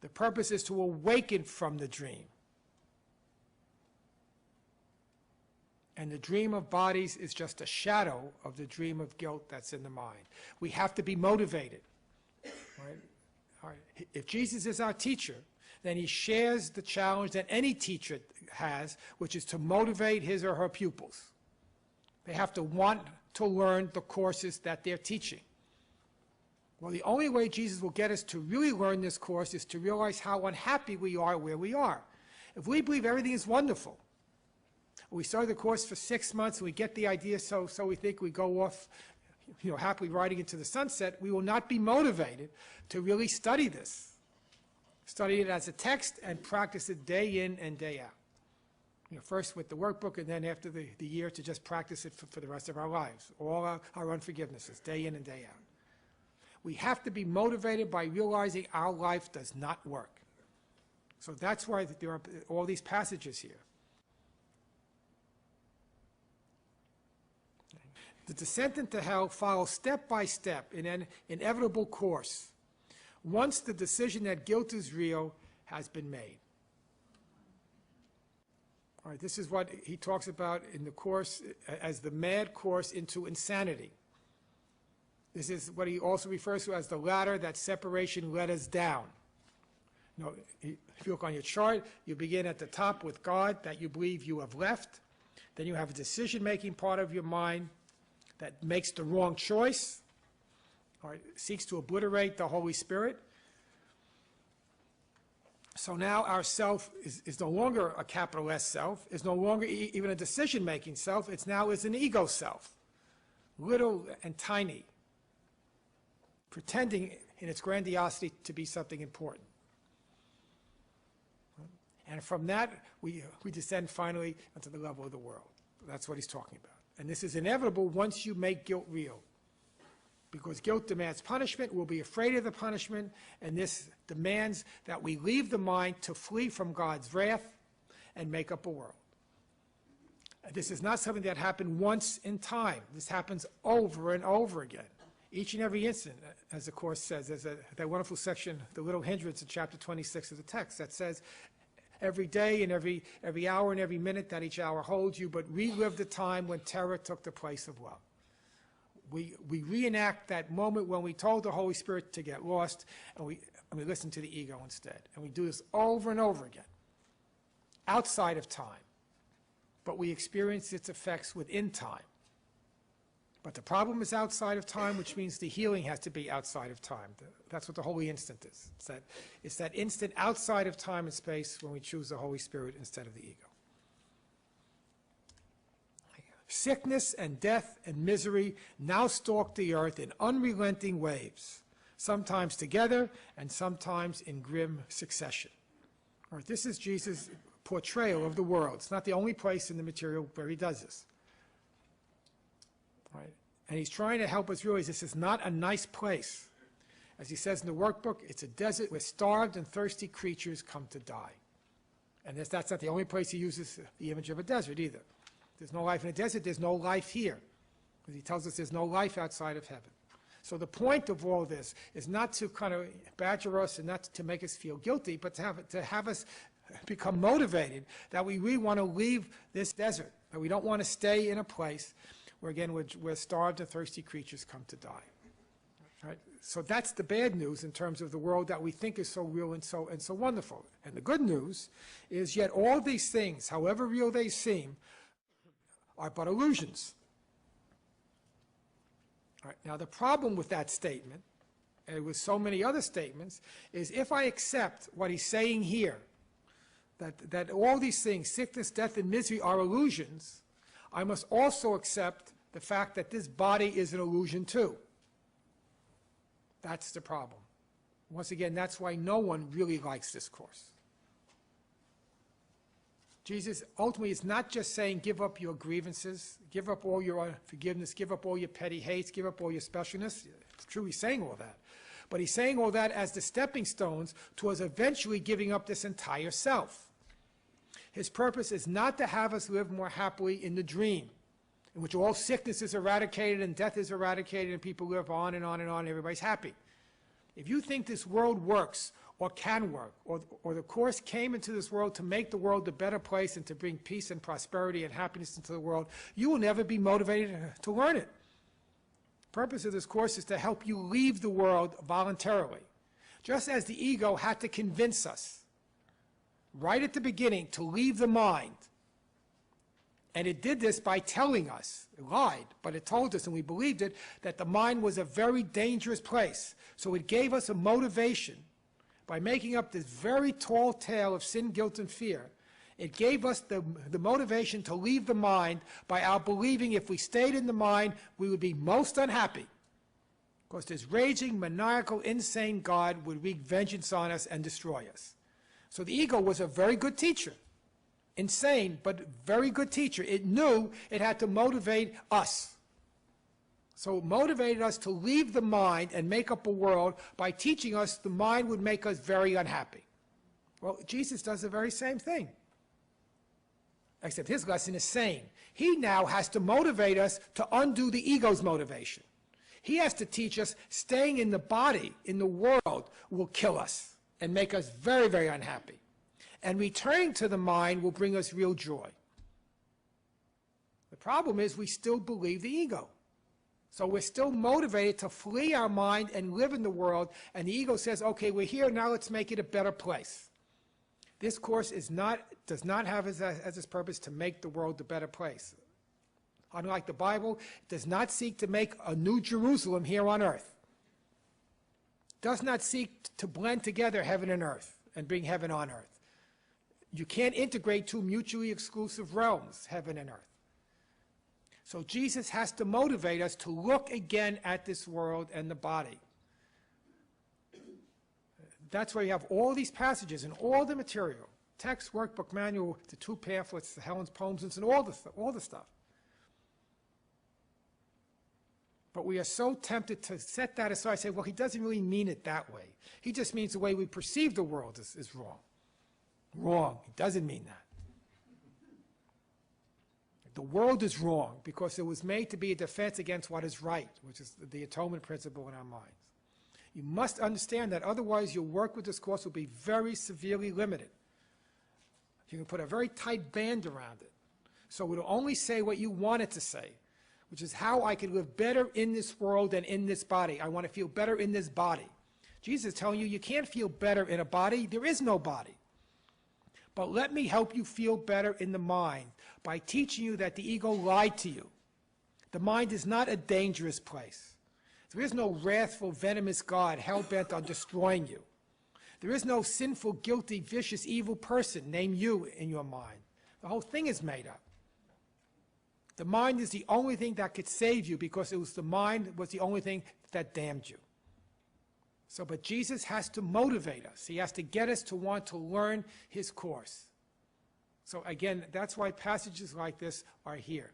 The purpose is to awaken from the dream. And the dream of bodies is just a shadow of the dream of guilt that's in the mind. We have to be motivated. Right? All right. If Jesus is our teacher, then he shares the challenge that any teacher has, which is to motivate his or her pupils. They have to want to learn the courses that they're teaching. Well, the only way Jesus will get us to really learn this course is to realize how unhappy we are where we are. If we believe everything is wonderful, we study the course for 6 months and we get the idea, so we think we go off, happily riding into the sunset, we will not be motivated to really study this. Study it as a text and practice it day in and day out. First with the workbook and then after the year to just practice it for the rest of our lives. All our unforgivenesses, day in and day out. We have to be motivated by realizing our life does not work. So that's why there are all these passages here. The descent into hell follows step by step in an inevitable course, once the decision that guilt is real has been made. All right, this is what he talks about in the course as the mad course into insanity. This is what he also refers to as the ladder that separation led us down. If you look on your chart, you begin at the top with God that you believe you have left. Then you have a decision-making part of your mind that makes the wrong choice, or seeks to obliterate the Holy Spirit. So now our self is no longer a capital S self, is no longer even a decision-making self, it's now is an ego self, little and tiny, pretending in its grandiosity to be something important. And from that, we descend finally onto the level of the world. That's what he's talking about. And this is inevitable once you make guilt real. Because guilt demands punishment, we'll be afraid of the punishment, and this demands that we leave the mind to flee from God's wrath and make up a world. This is not something that happened once in time. This happens over and over again. Each and every instant, as the Course says. There's that wonderful section, the little hindrance in chapter 26 of the text, that says, every day and every hour and every minute that each hour holds you, but relive the time when terror took the place of love. We reenact that moment when we told the Holy Spirit to get lost, and we listen to the ego instead. And we do this over and over again, outside of time. But we experience its effects within time. But the problem is outside of time, which means the healing has to be outside of time. That's what the holy instant is. It's that instant outside of time and space when we choose the Holy Spirit instead of the ego. Sickness and death and misery now stalk the earth in unrelenting waves, sometimes together and sometimes in grim succession. All right, this is Jesus' portrayal of the world. It's not the only place in the material where he does this. All right? And he's trying to help us realize this is not a nice place. As he says in the workbook, it's a desert where starved and thirsty creatures come to die. And that's not the only place he uses the image of a desert either. There's no life in a desert, there's no life here. Because he tells us there's no life outside of heaven. So the point of all this is not to kind of badger us and not to make us feel guilty, but to have us become motivated that we really want to leave this desert, that we don't want to stay in a place where, again, where starved and thirsty creatures come to die. Right? So that's the bad news in terms of the world that we think is so real and so wonderful. And the good news is yet all these things, however real they seem, are but illusions. All right, now the problem with that statement, and with so many other statements, is if I accept what he's saying here, that all these things, sickness, death, and misery, are illusions, I must also accept the fact that this body is an illusion too. That's the problem. Once again, that's why no one really likes this course. Jesus ultimately is not just saying give up your grievances, give up all your unforgiveness, give up all your petty hates, give up all your specialness. It's true he's saying all that. But he's saying all that as the stepping stones towards eventually giving up this entire self. His purpose is not to have us live more happily in the dream, in which all sickness is eradicated and death is eradicated and people live on and on and on and everybody's happy. If you think this world works or can work, or the Course came into this world to make the world a better place and to bring peace and prosperity and happiness into the world, you will never be motivated to learn it. The purpose of this Course is to help you leave the world voluntarily. Just as the ego had to convince us right at the beginning to leave the mind, and it did this by telling us, it lied, but it told us, and we believed it, that the mind was a very dangerous place. So it gave us a motivation by making up this very tall tale of sin, guilt, and fear. It gave us the motivation to leave the mind by our believing if we stayed in the mind, we would be most unhappy. Because this raging, maniacal, insane God would wreak vengeance on us and destroy us. So the ego was a very good teacher. Insane, but very good teacher. It knew it had to motivate us. So it motivated us to leave the mind and make up a world by teaching us the mind would make us very unhappy. Well, Jesus does the very same thing. Except his lesson is sane. He now has to motivate us to undo the ego's motivation. He has to teach us staying in the body, in the world, will kill us and make us very, very unhappy. And returning to the mind will bring us real joy. The problem is we still believe the ego. So we're still motivated to flee our mind and live in the world, and the ego says, okay, we're here, now let's make it a better place. This Course does not have as its purpose to make the world a better place. Unlike the Bible, it does not seek to make a new Jerusalem here on earth. It does not seek to blend together heaven and earth and bring heaven on earth. You can't integrate two mutually exclusive realms, heaven and earth. So Jesus has to motivate us to look again at this world and the body. That's why you have all these passages and all the material, text, workbook, manual, the 2 pamphlets, the Helen's poems, and all the stuff. But we are so tempted to set that aside and say, well, he doesn't really mean it that way. He just means the way we perceive the world is wrong. Wrong. He doesn't mean that. The world is wrong because it was made to be a defense against what is right, which is the atonement principle in our minds. You must understand that, otherwise your work with this Course will be very severely limited. You can put a very tight band around it. So it'll only say what you want it to say, which is how I can live better in this world than in this body. I want to feel better in this body. Jesus is telling you, you can't feel better in a body. There is no body. But let me help you feel better in the mind by teaching you that the ego lied to you. The mind is not a dangerous place. There is no wrathful, venomous God hell-bent on destroying you. There is no sinful, guilty, vicious, evil person named you in your mind. The whole thing is made up. The mind is the only thing that could save you because it was the mind was the only thing that damned you. So, but Jesus has to motivate us. He has to get us to want to learn his Course. So again, that's why passages like this are here.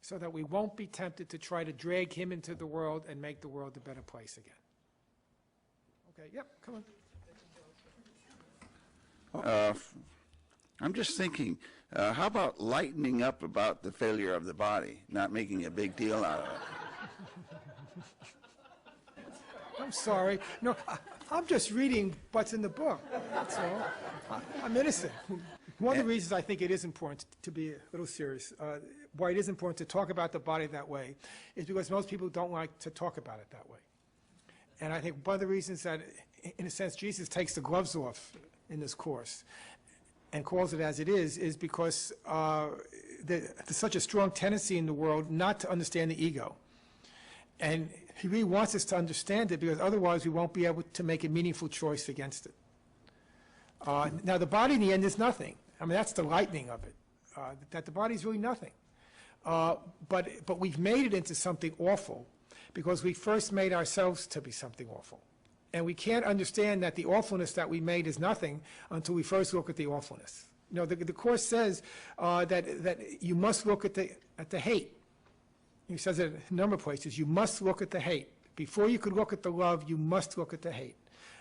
So that we won't be tempted to try to drag him into the world and make the world a better place again. Okay, yep, come on. I'm just thinking, how about lightening up about the failure of the body, not making a big deal out of it? I'm sorry. No, I'm just reading what's in the book. That's all. I'm innocent. One of the reasons I think it is important to be a little serious, why it is important to talk about the body that way, is because most people don't like to talk about it that way. And I think one of the reasons that, in a sense, Jesus takes the gloves off in this Course and calls it as it is because there's such a strong tendency in the world not to understand the ego. And he really wants us to understand it because otherwise we won't be able to make a meaningful choice against it. Now, the body in the end is nothing. I mean, that's the lightning of it, that the body is really nothing. But we've made it into something awful because we first made ourselves to be something awful. And we can't understand that the awfulness that we made is nothing until we first look at the awfulness. You know, the Course says that you must look at the hate. He says it in a number of places. You must look at the hate. Before you could look at the love, you must look at the hate.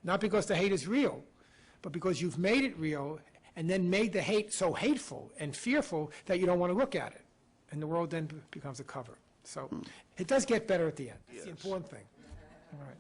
Not because the hate is real, but because you've made it real and then made the hate so hateful and fearful that you don't want to look at it. And the world then becomes a cover. So it does get better at the end. It's the important thing. All right.